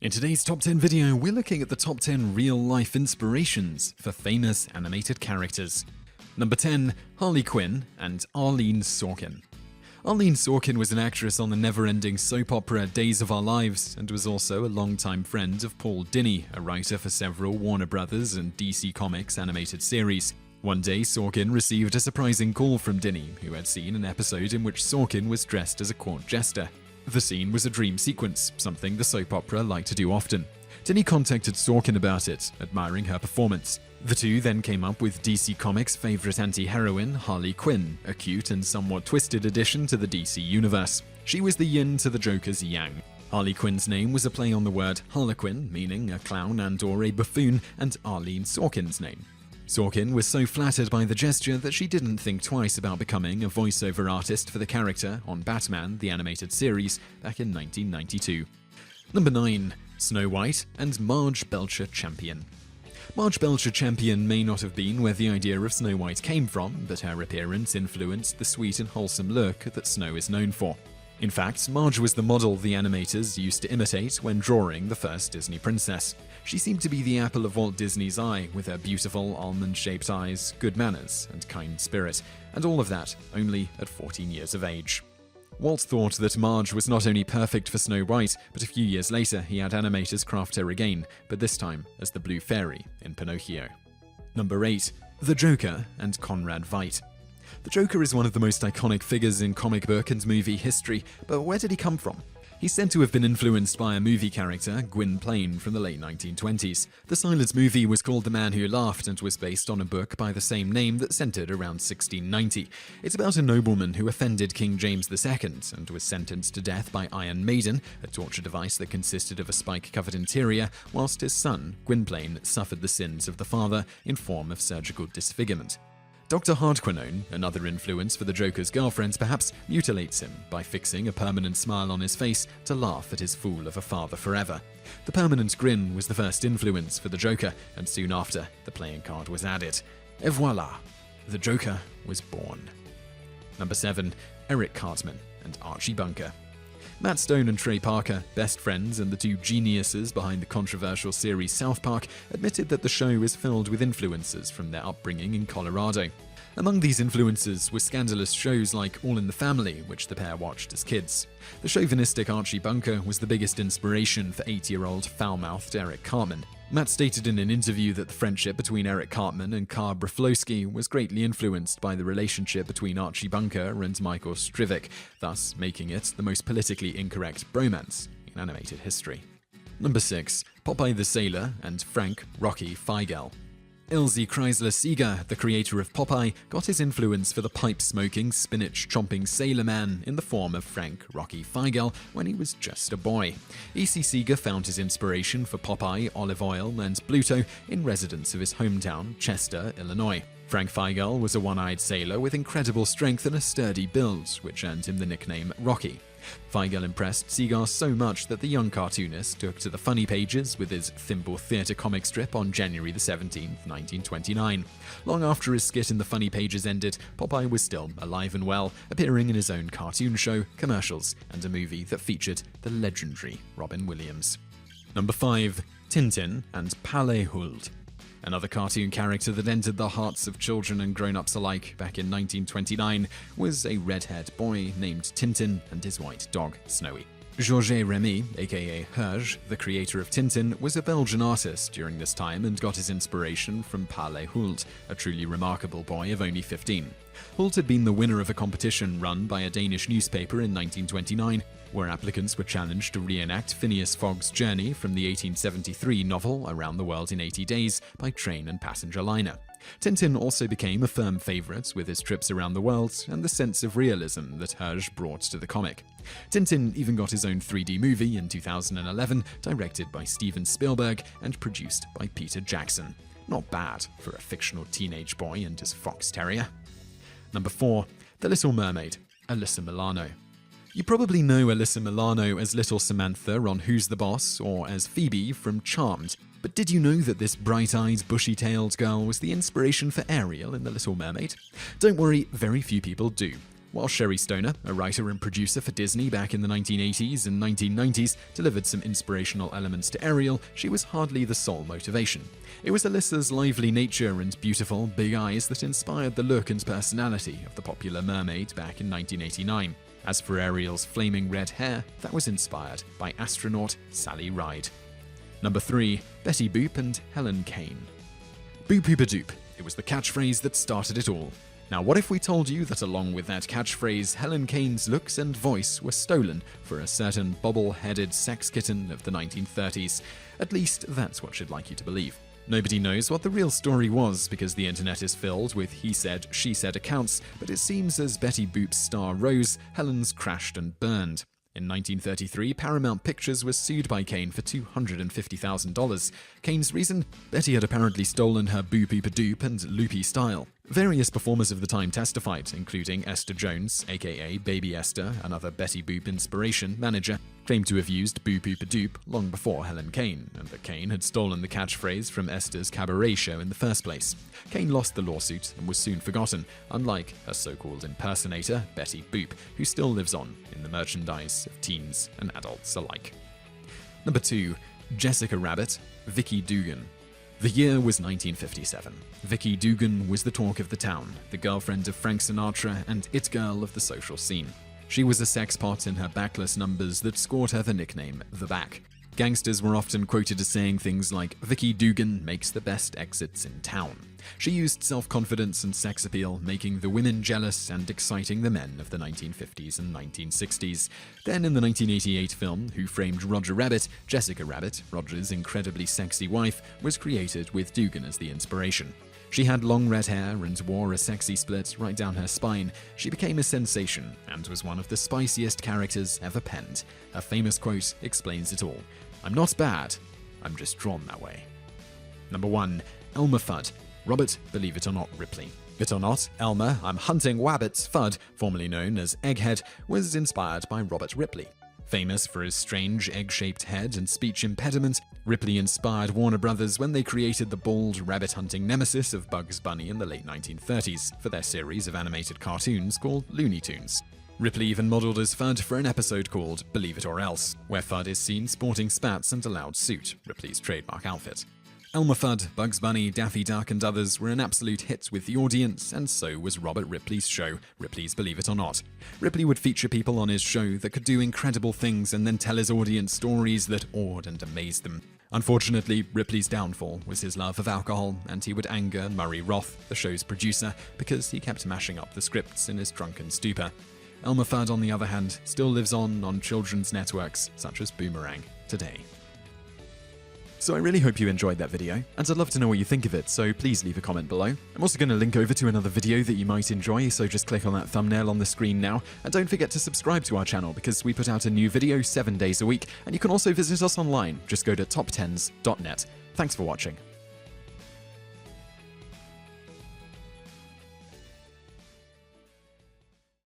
In today's Top 10 video, we're looking at the top 10 real-life inspirations for famous animated characters. Number 10. Harley Quinn and Arleen Sorkin. Arleen Sorkin was an actress on the never-ending soap opera Days of Our Lives and was also a longtime friend of Paul Dini, a writer for several Warner Brothers and DC Comics animated series. One day, Sorkin received a surprising call from Dini, who had seen an episode in which Sorkin was dressed as a court jester. The scene was a dream sequence, something the soap opera liked to do often. Dini contacted Sorkin about it, admiring her performance. The two then came up with DC Comics' favorite anti-heroine, Harley Quinn, a cute and somewhat twisted addition to the DC universe. She was the yin to the Joker's yang. Harley Quinn's name was a play on the word harlequin, meaning a clown and/or a buffoon, and Arleen Sorkin's name. Sorkin was so flattered by the gesture that she didn't think twice about becoming a voiceover artist for the character on Batman, the animated series, back in 1992. Number 9. Snow White and Marge Belcher Champion. Marge Belcher Champion may not have been where the idea of Snow White came from, but her appearance influenced the sweet and wholesome look that Snow is known for. In fact, Marge was the model the animators used to imitate when drawing the first Disney princess. She seemed to be the apple of Walt Disney's eye, with her beautiful almond-shaped eyes, good manners, and kind spirit, and all of that only at 14 years of age. Walt thought that Marge was not only perfect for Snow White, but a few years later he had animators craft her again, but this time as the Blue Fairy in Pinocchio. Number 8. The Joker and Conrad Veidt. The Joker is one of the most iconic figures in comic book and movie history, but where did he come from? He's said to have been influenced by a movie character, Gwynplaine, from the late 1920s. The silent movie was called The Man Who Laughed and was based on a book by the same name that centered around 1690. It's about a nobleman who offended King James II and was sentenced to death by Iron Maiden, a torture device that consisted of a spike-covered interior, whilst his son, Gwynplaine, suffered the sins of the father in form of surgical disfigurement. Dr. Hardquanone, another influence for the Joker's girlfriend, perhaps mutilates him by fixing a permanent smile on his face to laugh at his fool of a father forever. The permanent grin was the first influence for the Joker, and soon after, the playing card was added. Et voila! The Joker was born. Number 7. Eric Cartman and Archie Bunker. Matt Stone and Trey Parker, best friends and the two geniuses behind the controversial series South Park, admitted that the show is filled with influences from their upbringing in Colorado. Among these influences were scandalous shows like All in the Family, which the pair watched as kids. The chauvinistic Archie Bunker was the biggest inspiration for 8-year-old foul-mouthed Eric Cartman. Matt stated in an interview that the friendship between Eric Cartman and Carr Broflovski was greatly influenced by the relationship between Archie Bunker and Michael Strivik, thus making it the most politically incorrect bromance in animated history. Number 6. Popeye the Sailor and Frank Rocky Fiegel. Ilse Chrysler Seeger, the creator of Popeye, got his influence for the pipe-smoking, spinach-chomping sailor man in the form of Frank Rocky Fiegel when he was just a boy. E.C. Seeger found his inspiration for Popeye, olive oil, and Bluto in residence of his hometown, Chester, Illinois. Frank Fiegel was a one-eyed sailor with incredible strength and a sturdy build, which earned him the nickname Rocky. Fiegel impressed Seeger so much that the young cartoonist took to the funny pages with his Thimble Theatre comic strip on January 17, 1929. Long after his skit in the funny pages ended, Popeye was still alive and well, appearing in his own cartoon show, commercials, and a movie that featured the legendary Robin Williams. Number 5. Tintin and Palle Huld. Another cartoon character that entered the hearts of children and grown-ups alike back in 1929 was a red-haired boy named Tintin and his white dog, Snowy. Georges Remy, aka Herge, the creator of Tintin, was a Belgian artist during this time and got his inspiration from Palle Huld, a truly remarkable boy of only 15. Huld had been the winner of a competition run by a Danish newspaper in 1929, where applicants were challenged to reenact Phineas Fogg's journey from the 1873 novel Around the World in 80 Days by train and passenger liner. Tintin also became a firm favorite with his trips around the world and the sense of realism that Herge brought to the comic. Tintin even got his own 3D movie in 2011, directed by Steven Spielberg and produced by Peter Jackson. Not bad for a fictional teenage boy and his fox terrier. Number 4. The Little Mermaid, Alyssa Milano. You probably know Alyssa Milano as Little Samantha on Who's the Boss or as Phoebe from Charmed. But did you know that this bright-eyed, bushy-tailed girl was the inspiration for Ariel in The Little Mermaid? Don't worry, very few people do. While Sherry Stoner, a writer and producer for Disney back in the 1980s and 1990s, delivered some inspirational elements to Ariel, she was hardly the sole motivation. It was Alyssa's lively nature and beautiful, big eyes that inspired the look and personality of the popular Mermaid back in 1989. As for Ariel's flaming red hair, that was inspired by astronaut Sally Ride. Number 3. Betty Boop and Helen Kane. Boop Hoopa Doop. It was the catchphrase that started it all. Now, what if we told you that along with that catchphrase, Helen Kane's looks and voice were stolen for a certain bobble-headed sex kitten of the 1930s? At least that's what she'd like you to believe. Nobody knows what the real story was because the internet is filled with he said, she said accounts, but it seems as Betty Boop's star rose, Helen's crashed and burned. In 1933, Paramount Pictures was sued by Kane for $250,000. Kane's reason? Betty had apparently stolen her Boop Hoopa Doop and loopy style. Various performers of the time testified, including Esther Jones, aka Baby Esther, another Betty Boop inspiration manager, claimed to have used Boop Hoopa Doop long before Helen Kane, and that Kane had stolen the catchphrase from Esther's cabaret show in the first place. Kane lost the lawsuit and was soon forgotten, unlike her so-called impersonator, Betty Boop, who still lives on in the merchandise of teens and adults alike. Number 2. Jessica Rabbit, Vikki Dougan. The year was 1957. Vikki Dougan was the talk of the town, the girlfriend of Frank Sinatra and it girl of the social scene. She was a sex pot in her backless numbers that scored her the nickname The Back. Gangsters were often quoted as saying things like, Vikki Dougan makes the best exits in town. She used self-confidence and sex appeal, making the women jealous and exciting the men of the 1950s and 1960s. Then in the 1988 film Who Framed Roger Rabbit, Jessica Rabbit, Roger's incredibly sexy wife, was created with Dougan as the inspiration. She had long red hair and wore a sexy split right down her spine. She became a sensation and was one of the spiciest characters ever penned. Her famous quote explains it all. "I'm not bad, I'm just drawn that way." Number 1. Elmer Fudd, Robert Believe It or Not Ripley. It or not, Elmer, I'm hunting wabbits Fudd, formerly known as Egghead, was inspired by Robert Ripley. Famous for his strange egg-shaped head and speech impediment, Ripley inspired Warner Brothers when they created the bald, rabbit-hunting nemesis of Bugs Bunny in the late 1930s for their series of animated cartoons called Looney Tunes. Ripley even modeled as Fudd for an episode called Believe It or Else, where Fudd is seen sporting spats and a loud suit, Ripley's trademark outfit. Elmer Fudd, Bugs Bunny, Daffy Duck, and others were an absolute hit with the audience, and so was Robert Ripley's show, Ripley's Believe It or Not. Ripley would feature people on his show that could do incredible things and then tell his audience stories that awed and amazed them. Unfortunately, Ripley's downfall was his love of alcohol, and he would anger Murray Roth, the show's producer, because he kept mashing up the scripts in his drunken stupor. Elmer Fudd, on the other hand, still lives on children's networks such as Boomerang today. So I really hope you enjoyed that video, and I'd love to know what you think of it, so please leave a comment below. I'm also going to link over to another video that you might enjoy, so just click on that thumbnail on the screen now, and don't forget to subscribe to our channel because we put out a new video 7 days a week, and you can also visit us online. Just go to TopTenz.net. Thanks for watching.